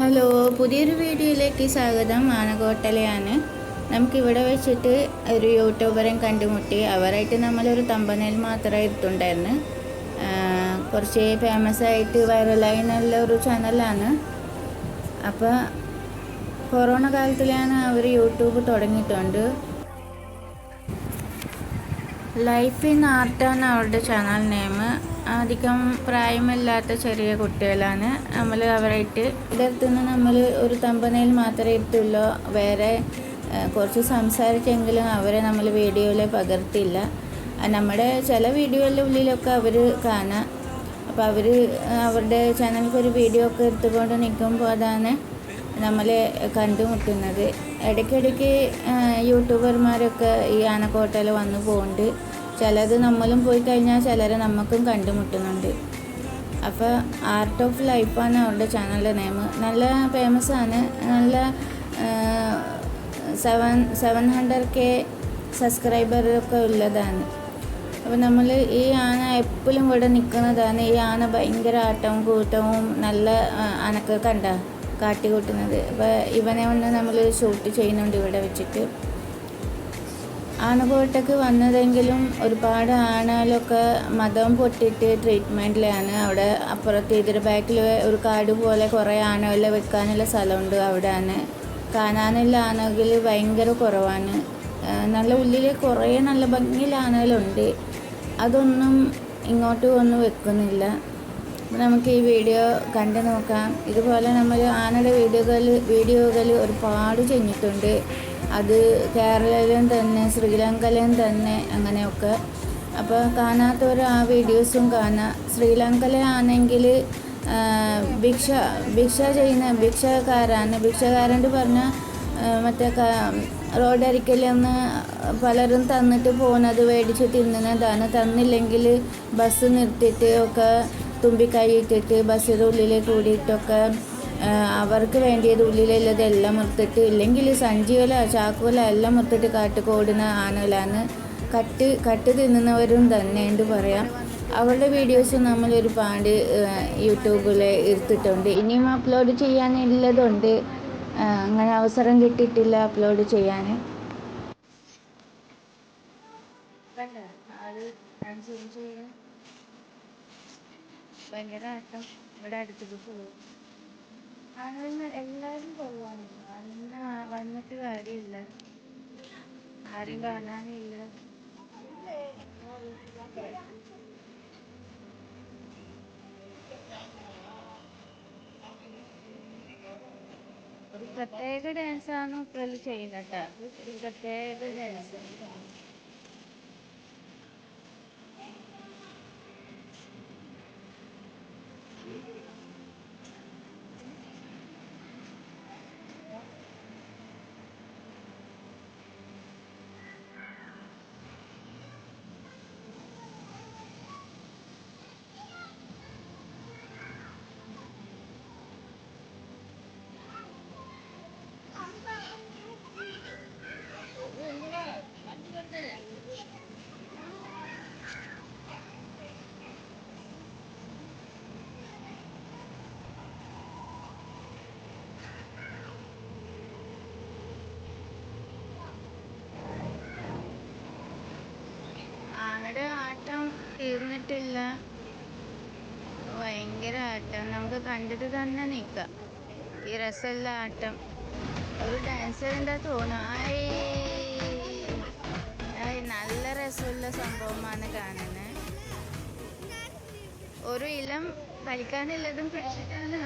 Hello, പുതിയൊരു വീഡിയോയിലേക്ക് സ്വാഗതം. ആനക്കോട്ടലെയാണ്. നമുക്കിവിടെ വെച്ചിട്ട് ഒരു യൂട്യൂബറെ കണ്ടുമുട്ടി. അവരായിട്ട് നമ്മളൊരു തമ്പനയിൽ മാത്രമേ എടുത്തുണ്ടായിരുന്നു. കുറച്ച് ഫേമസ് ആയിട്ട് വൈറലായിട്ടുള്ള ഒരു ചാനലാണ്. അപ്പോൾ കൊറോണ കാലത്തിലാണ് അവർ യൂട്യൂബ് തുടങ്ങിയിട്ടുണ്ട്. ലൈഫ് ഇൻ ആർട്ടാണ് അവരുടെ ചാനൽ നെയിം. അധികം പ്രായമില്ലാത്ത ചെറിയ കുട്ടികളാണ്. നമ്മൾ അവരായിട്ട് ഇടത്തുനിന്ന് നമ്മൾ ഒരു തമ്പനയിൽ മാത്രമേ എടുത്തുള്ളൂ. വേറെ കുറച്ച് സംസാരിച്ചെങ്കിലും അവരെ നമ്മൾ വീഡിയോയിൽ പകർത്തില്ല. നമ്മുടെ ചില വീഡിയോയുടെ ഉള്ളിലൊക്കെ അവർ കാണാം. അപ്പോൾ അവർ അവരുടെ ചാനലിൽ ഒരു വീഡിയോ ഒക്കെ എടുത്തുകൊണ്ട് നിൽക്കുമ്പോൾ അതാണ് നമ്മളെ കണ്ടുമുട്ടുന്നത്. ഇടയ്ക്കിടയ്ക്ക് യൂട്യൂബർമാരൊക്കെ ഈ ആനക്കോട്ടയിൽ വന്നു പോകുന്നുണ്ട്. ചിലത് നമ്മളും പോയി കഴിഞ്ഞാൽ ചിലരെ നമുക്കും കണ്ടുമുട്ടുന്നുണ്ട്. അപ്പോൾ ആർട്ട് ഓഫ് ലൈഫാണ് അവരുടെ ചാനലിൻ്റെ നെയിം. നല്ല ഫേമസ് ആണ്. നല്ല 700K സബ്സ്ക്രൈബറൊക്കെ ഉള്ളതാണ്. അപ്പോൾ നമ്മൾ ഈ ആന എപ്പോഴും ഇവിടെ നിൽക്കുന്നതാണ്. ഈ ആന ഭയങ്കര ആട്ടവും കൂട്ടവും നല്ല ആനക്ക് കണ്ട കാട്ടിക്കൂട്ടുന്നത്. അപ്പോൾ ഇവനെ വന്ന് നമ്മൾ ഷൂട്ട് ചെയ്യുന്നുണ്ട് ഇവിടെ വെച്ചിട്ട്. ആനക്കോട്ടയ്ക്ക് വന്നതെങ്കിലും ഒരുപാട് ആനകളൊക്കെ മതം പൊട്ടിയിട്ട് ട്രീറ്റ്മെൻറ്റിലാണ്. അവിടെ അപ്പുറത്ത് ഇതിൻ്റെ ബാക്കിൽ ഒരു കാട് പോലെ കുറേ ആനകളെ വെക്കാനുള്ള സ്ഥലമുണ്ട്. അവിടെയാണ് കാണാനുള്ള ആനകൾ ഭയങ്കര കുറവാണ്. നല്ല ഉള്ളിൽ കുറേ നല്ല ഭംഗിയുള്ള ആനകളുണ്ട്. അതൊന്നും ഇങ്ങോട്ട് ഒന്നും വെക്കുന്നില്ല. നമുക്ക് ഈ വീഡിയോ കണ്ടു നോക്കാം. ഇതുപോലെ നമ്മൾ ആനയുടെ വീഡിയോകൾ ഒരുപാട് ചെയ്തിട്ടുണ്ട്. അത് കേരളയിലും തന്നെ ശ്രീലങ്കയിലും തന്നെ അങ്ങനെയൊക്കെ. അപ്പോൾ കാണാത്തവർ ആ വീഡിയോസും കാണാം. ശ്രീലങ്കയിലാണെങ്കിൽ ഭിക്ഷ ചെയ്യുന്ന ഭിക്ഷക്കാരൻ്റെ പറഞ്ഞാൽ മറ്റേ റോഡരിക്കലിൽ നിന്ന് പലരും തന്നിട്ട് പോകുന്നത് മേടിച്ച് തിന്നുന്നതാണ്. തന്നില്ലെങ്കിൽ ബസ് നിർത്തിയിട്ട് ഒക്കെ തുമ്പിക്കൈയിട്ടിട്ട് ബസ്സിൻ്റെ ഉള്ളിൽ കൂടിയിട്ടൊക്കെ അവർക്ക് വേണ്ടിയത് ഉള്ളിലുള്ളതെല്ലാം മുറിത്തിട്ട്, ഇല്ലെങ്കിൽ സഞ്ചികളോ ചാക്കുകളോ എല്ലാം മുറിത്തിട്ട് കാട്ടുകോടുന്ന ആനകളാണ്. കട്ട് തിന്നുന്നവരും തന്നെ ഉണ്ട് പറയാം. അവരുടെ വീഡിയോസ് നമ്മൾ ഒരുപാട് യൂട്യൂബിൽ എടുത്തിട്ടുണ്ട്. ഇനിയും അപ്ലോഡ് ചെയ്യാനുള്ളതുണ്ട്. അങ്ങനെ അവസരം കിട്ടിയിട്ടില്ല അപ്ലോഡ് ചെയ്യാൻ. ഭയങ്കര ആട്ടം. ഇവിടെ അടുത്തേക്ക് പോകും. അങ്ങനെ എല്ലാവരും പോവാണ്. അന്ന് വന്നിട്ട് കാര്യമില്ല, ആരും കാണാനില്ല. ഒരു പ്രത്യേക ഡാൻസാണ് ഇപ്പോൾ ചെയ്യുന്നത്. ഒരു പ്രത്യേക ഡാൻസ്. ആനയുടെ ആട്ടം തീർന്നിട്ടില്ല. ഭയങ്കര ആട്ടം. നമുക്ക് കണ്ടിട്ട് തന്നെ നിൽക്കാം. ഈ രസമുള്ള ആട്ടം. ഒരു ഡാൻസറിൻ്റെ തോന്നും. നല്ല രസമുള്ള സംഭവമാണ് കാണുന്നത്. ഒരു ഇലം കളിക്കാനുള്ളതും പിടിച്ചിട്ടാണ്